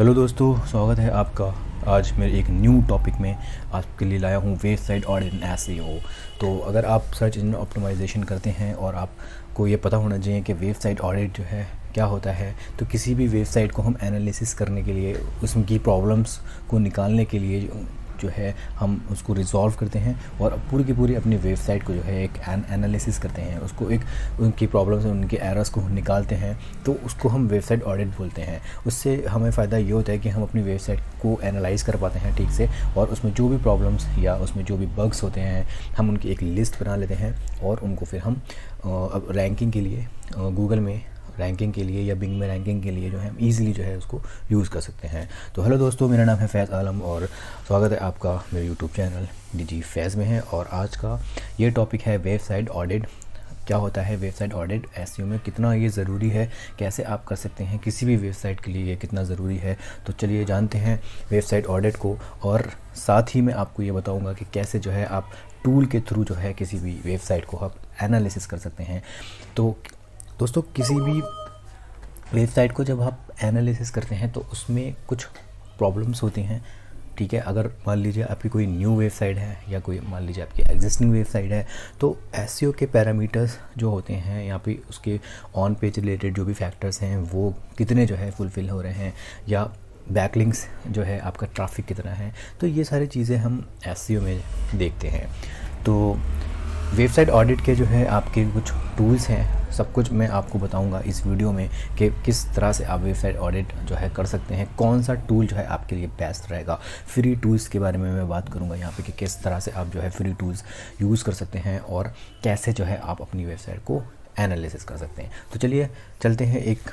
Hello दोस्तों, स्वागत है आपका। आज मैं एक न्यू टॉपिक में आपके लिए लाया हूँ वेबसाइट ऑडिट एंड एसईओ। तो अगर आप सर्च इंजन ऑप्टिमाइजेशन करते हैं और आपको ये पता होना चाहिए कि वेबसाइट ऑडिट जो है क्या होता है, तो किसी भी वेबसाइट को हम एनालिसिस करने के लिए, उसकी प्रॉब्लम्स को निकालने के लिए जो है हम उसको रिजॉल्व करते हैं और पूरी की पूरी अपनी वेबसाइट को जो है एक एनालिसिस करते हैं, उसको एक उनकी प्रॉब्लम्स और उनके एरर्स को निकालते हैं। तो उसको हम वेबसाइट ऑडिट बोलते हैं। उससे हमें फ़ायदा ये होता है कि हम अपनी वेबसाइट को एनालाइज़ कर पाते हैं ठीक से, और उसमें जो भी प्रॉब्लम्स या उसमें जो भी बग्स होते हैं हम उनकी एक लिस्ट बना लेते हैं और उनको फिर हम रैंकिंग के लिए गूगल में रैंकिंग के लिए या बिंग में रैंकिंग के लिए जो है हम ईज़िली जो है उसको यूज़ कर सकते हैं। तो हेलो दोस्तों, मेरा नाम है फैज़ आलम और स्वागत है आपका मेरे यूट्यूब चैनल डीजी फैज़ में है। और आज का ये टॉपिक है वेबसाइट ऑडिट। क्या होता है वेबसाइट ऑडिट, एसईओ में कितना ये ज़रूरी है, कैसे आप कर सकते हैं, किसी भी वेबसाइट के लिए ये कितना ज़रूरी है। तो चलिए जानते हैं वेबसाइट ऑडिट को, और साथ ही मैं आपको ये बताऊँगा कि कैसे जो है आप टूल के थ्रू जो है किसी भी वेबसाइट को आप एनालिसिस कर सकते हैं। तो दोस्तों, किसी भी वेबसाइट को जब आप एनालिसिस करते हैं तो उसमें कुछ प्रॉब्लम्स होती हैं, ठीक है। अगर मान लीजिए आपकी कोई न्यू वेबसाइट है या कोई मान लीजिए आपकी एग्जिस्टिंग वेबसाइट है, तो एसईओ के पैरामीटर्स जो होते हैं यहाँ पे, उसके ऑन पेज रिलेटेड जो भी फैक्टर्स हैं वो कितने जो है फुलफ़िल हो रहे हैं, या बैकलिंक्स जो है आपका ट्रैफिक कितना है, तो ये सारी चीज़ें हम एसईओ में देखते हैं। तो वेबसाइट ऑडिट के जो है आपके कुछ टूल्स हैं, सब कुछ मैं आपको बताऊंगा इस वीडियो में कि किस तरह से आप वेबसाइट ऑडिट जो है कर सकते हैं, कौन सा टूल जो है आपके लिए बेस्ट रहेगा। फ्री टूल्स के बारे में मैं बात करूंगा यहाँ पे कि किस तरह से आप जो है फ्री टूल्स यूज़ कर सकते हैं और कैसे जो है आप अपनी वेबसाइट को एनालिसिस कर सकते हैं। तो चलिए चलते हैं एक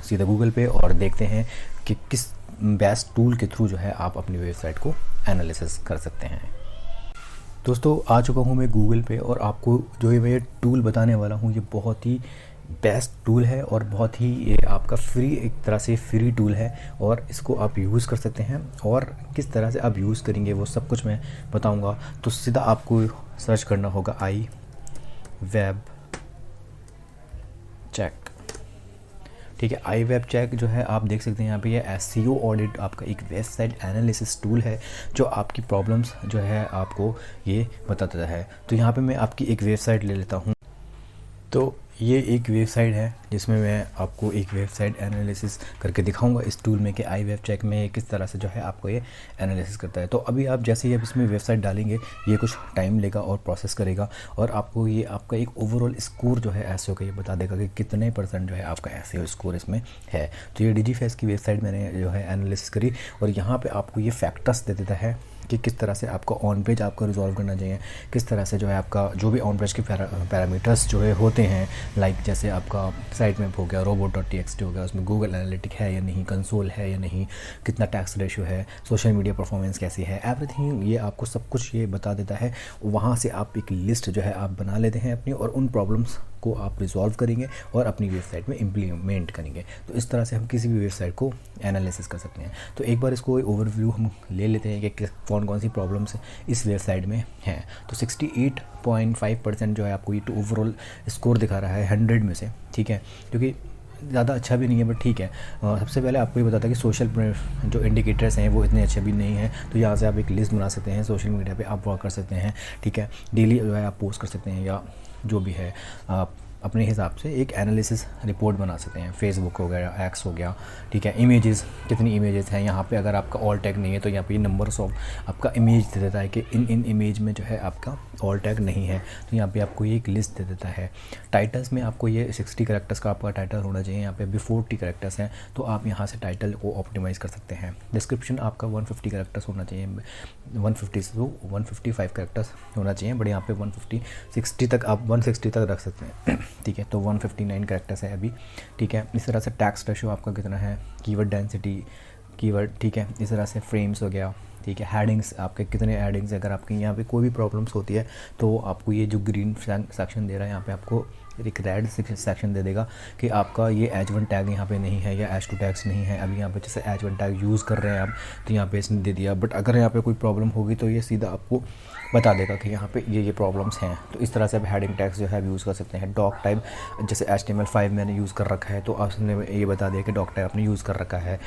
सीधा गूगल पे और देखते हैं कि किस बेस्ट टूल के थ्रू जो है आप अपनी वेबसाइट को एनालिसिस कर सकते हैं। दोस्तों, आ चुका हूँ मैं गूगल पे और आपको जो ये मैं टूल बताने वाला हूँ ये बहुत ही बेस्ट टूल है और बहुत ही ये आपका फ्री, एक तरह से फ्री टूल है और इसको आप यूज़ कर सकते हैं। और किस तरह से आप यूज़ करेंगे वो सब कुछ मैं बताऊँगा। तो सीधा आपको सर्च करना होगा आई वेब चेक, ठीक है। आई वेब चेक जो है आप देख सकते हैं यहाँ पे, ये एसईओ ऑडिट आपका एक वेबसाइट एनालिसिस टूल है जो आपकी प्रॉब्लम्स जो है आपको ये बताता है। तो यहाँ पे मैं आपकी एक वेबसाइट ले लेता हूँ। तो ये एक वेबसाइट है जिसमें मैं आपको एक वेबसाइट एनालिसिस करके दिखाऊंगा इस टूल में कि आई वेब चेक में किस तरह से जो है आपको ये एनालिसिस करता है। तो अभी आप जैसे ही अब इसमें वेबसाइट डालेंगे ये कुछ टाइम लेगा और प्रोसेस करेगा और आपको ये आपका एक ओवरऑल स्कोर जो है एसईओ का ये बता देगा कि कितने % जो है आपका एसईओ स्कोर इसमें है। तो ये डीजीफेस की वेबसाइट मैंने जो है एनालिसिस करी और यहाँ पर आपको ये फैक्टर्स दे देता है कि किस तरह से आपका ऑन पेज आपको रिजॉल्व करना चाहिए, किस तरह से जो है आपका जो भी ऑन पेज के पैरामीटर्स जो है होते हैं, लाइक जैसे आपका साइट मैप हो गया, robot.txt हो गया, उसमें गूगल एनालिटिक है या नहीं, कंसोल है या नहीं, कितना टैक्स रेशियो है, सोशल मीडिया परफॉर्मेंस कैसी है, एवरीथिंग ये आपको सब कुछ ये बता देता है। वहाँ से आप एक लिस्ट जो है आप बना लेते हैं अपनी और उन प्रॉब्लम्स को आप रिजॉल्व करेंगे और अपनी वेबसाइट में इम्प्लीमेंट करेंगे। तो इस तरह से हम किसी भी वेबसाइट को एनालिसिस कर सकते हैं। तो एक बार इसको ओवरव्यू हम ले लेते हैं कि कौन सी प्रॉब्लम्स इस वेबसाइट में हैं। तो 68.5% जो है आपको ये ओवरऑल स्कोर दिखा रहा है 100 में से, ठीक है, क्योंकि ज़्यादा अच्छा भी नहीं है बट ठीक है। सबसे पहले आपको ये बताता है कि सोशल जो इंडिकेटर्स हैं वो इतने अच्छे भी नहीं हैं। तो यहाँ से आप एक लिस्ट बना सकते हैं, सोशल मीडिया पे आप वर्क कर सकते हैं, ठीक है। डेली जो है आप पोस्ट कर सकते हैं या जो भी है आप अपने हिसाब से एक एनालिसिस रिपोर्ट बना सकते हैं। फेसबुक हो गया, एक्स हो गया, ठीक है। इमेजेस, कितनी इमेजेस हैं यहाँ पे, अगर आपका ऑल टैग नहीं है तो यहाँ पे नंबर्स ऑफ आपका इमेज दे देता है कि इन इमेज में जो है आपका ऑल टैग नहीं है, तो यहाँ पे आपको ये एक लिस्ट दे देता है। टाइटल्स में आपको ये 60 कैरेक्टर्स का आपका टाइटल होना चाहिए, यहाँ पे भी 40 कैरेक्टर्स हैं, तो आप यहाँ से टाइटल को ऑप्टिमाइज़ कर सकते हैं। डिस्क्रिप्शन आपका 150 कैरेक्टर्स होना चाहिए, 150 से 155 कैरेक्टर्स होना चाहिए, बट यहाँ पे 160 तक आप 160 तक रख सकते हैं, ठीक है। तो 159 कैरेक्टर्स है अभी, ठीक है। इस तरह से टैक्स रेशियो आपका कितना है, कीवर्ड डेंसिटी, कीवर्ड, ठीक है। इस तरह से फ्रेम्स हो गया, ठीक है। हेडिंग्स आपके कितने हेडिंग्स, अगर आपके यहाँ पे कोई भी प्रॉब्लम्स होती है तो आपको ये जो ग्रीन सेक्शन दे रहा है यहाँ पे आपको एक रेड सेक्शन दे देगा कि आपका ये H1 टैग यहाँ पे नहीं है या H2 टैग्स नहीं है। अभी यहाँ पे जैसे H1 टैग यूज़ कर रहे हैं आप, तो यहाँ पे इसने दे दिया, बट अगर यहाँ पे कोई प्रॉब्लम होगी तो ये सीधा आपको बता देगा कि यहाँ पे ये प्रॉब्लम्स हैं। तो इस तरह से आप हेडिंग टैग्स जो है यूज़ कर सकते हैं। डॉक टाइप जैसे HTML5 मैंने यूज़ कर रखा है, तो आपने ये बता दिया कि डॉक टाइप आपने यूज़ कर रखा है।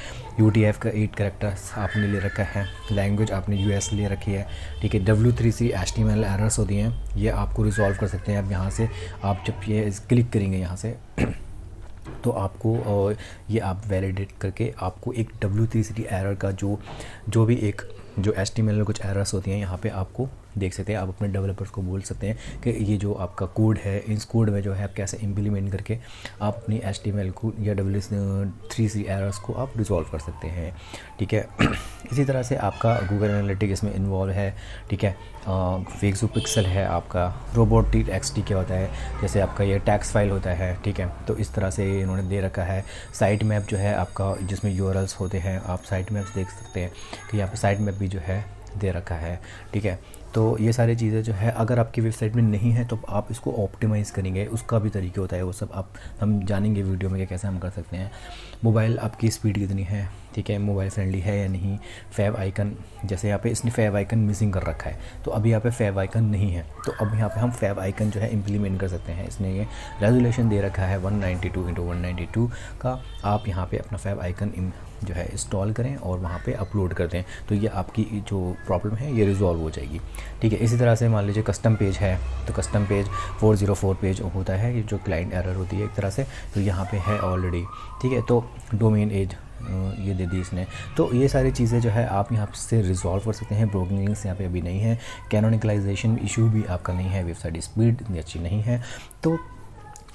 UTF का 8 कैरेक्टर्स आपने ले रखा है। लैंग्वेज आपने US ले रखी है, ठीक है। W3C HTML एरर्स होती हैं, ये आपको रिजॉल्व कर सकते हैं। अब यहाँ से आप जब ये क्लिक करेंगे यहाँ से तो आपको ये आप वैलिडेट करके आपको एक W3C एरर का जो भी एक जो HTML में कुछ एरर्स होती हैं यहाँ पे आपको देख सकते हैं। आप अपने डेवलपर्स को बोल सकते हैं कि ये जो आपका कोड है, इस कोड में जो है आप कैसे इम्प्लीमेंट करके आप अपनी HTML को या W3C एरर्स को आप रिजॉल्व कर सकते हैं, ठीक है। इसी तरह से आपका गूगल एनालिटिक इसमें इन्वॉल्व है, ठीक है। पिक्सल है आपका, Robot.txt क्या होता है, जैसे आपका ये टैक्स फाइल होता है, ठीक है। तो इस तरह से इन्होंने दे रखा है। साइट मैप जो है आपका, जिसमें URLs होते हैं, आप साइट मैप्स देख सकते हैं कि यहाँ पे साइट मैप भी जो है दे रखा है, ठीक है। तो ये सारी चीज़ें जो है अगर आपकी वेबसाइट में नहीं है तो आप इसको ऑप्टिमाइज़ करेंगे, उसका भी तरीका होता है, वो सब हम जानेंगे वीडियो में कि कैसे हम कर सकते हैं। मोबाइल आपकी स्पीड कितनी है, ठीक है, मोबाइल फ्रेंडली है या नहीं। फैब आइकन, जैसे यहाँ पे इसने फैब आइकन मिसिंग कर रखा है, तो अभी यहाँ पे फैब आइकन नहीं है, तो अब यहाँ पे हम फैब आइकन जो है इम्प्लीमेंट कर सकते हैं। इसने ये रेजोल्यूशन दे रखा है 192x192 का। आप यहाँ पे अपना फैब आइकन जो है इंस्टॉल करें और वहाँ पे अपलोड कर दें, तो ये आपकी जो प्रॉब्लम है ये रिजॉल्व हो जाएगी, ठीक है। इसी तरह से मान लीजिए कस्टम पेज है, तो कस्टम पेज 404 पेज होता है, ये जो क्लाइंट एरर होती है एक तरह से, तो यहाँ पे है ऑलरेडी, ठीक है। तो डोमेन एज ये दे दी इसने। तो ये सारी चीज़ें जो है आप यहाँ से रिजॉल्व कर सकते हैं। ब्रोकन लिंक्स यहाँ पे अभी नहीं है, कैनोनिकलाइजेशन इशू भी आपका नहीं है, वेबसाइट स्पीड इतनी अच्छी नहीं है। तो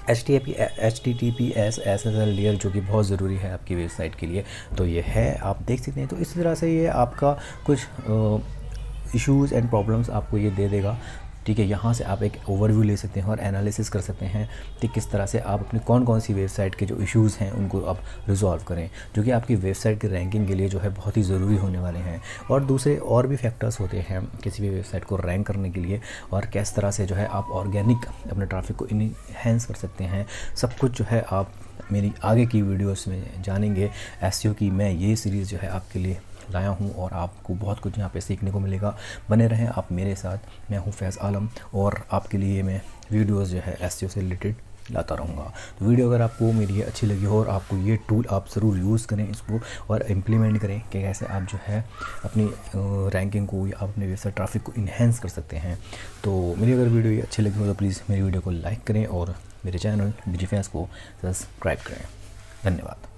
HTTPS SSL लेयर जो कि बहुत ज़रूरी है आपकी वेबसाइट के लिए, तो ये है, आप देख सकते हैं। तो इस तरह से ये आपका कुछ इश्यूज़ एंड प्रॉब्लम्स आपको ये दे देगा, ठीक है। यहाँ से आप एक ओवरव्यू ले सकते हैं और एनालिसिस कर सकते हैं कि किस तरह से आप अपनी कौन कौन सी वेबसाइट के जो इश्यूज़ हैं उनको आप रिजॉल्व करें, जो कि आपकी वेबसाइट की रैंकिंग के लिए जो है बहुत ही ज़रूरी होने वाले हैं। और दूसरे और भी फैक्टर्स होते हैं किसी भी वेबसाइट को रैंक करने के लिए, और किस तरह से जो है आप ऑर्गेनिक अपने ट्रैफिक को इनहेंस कर सकते हैं। सब कुछ जो है आप मेरी आगे की वीडियोस में जानेंगे। एसईओ की मैं ये सीरीज़ जो है आपके लिए लाया हूँ और आपको बहुत कुछ यहाँ पे सीखने को मिलेगा। बने रहें आप मेरे साथ। मैं हूँ फैज़ आलम और आपके लिए मैं वीडियोस जो है एसईओ से रिलेटेड लाता रहूँगा। तो वीडियो अगर आपको मेरी अच्छी लगी हो और आपको ये टूल आप ज़रूर यूज़ करें इसको और इम्प्लीमेंट करें कि कैसे आप जो है अपनी रैंकिंग को या अपने वेबसाइट ट्रैफिक को इन्हेंस कर सकते हैं। तो मेरी अगर वीडियो ये अच्छी लगी हो तो प्लीज़ मेरी वीडियो को लाइक करें और मेरे चैनल डिजिफैज़ को सब्सक्राइब करें। धन्यवाद।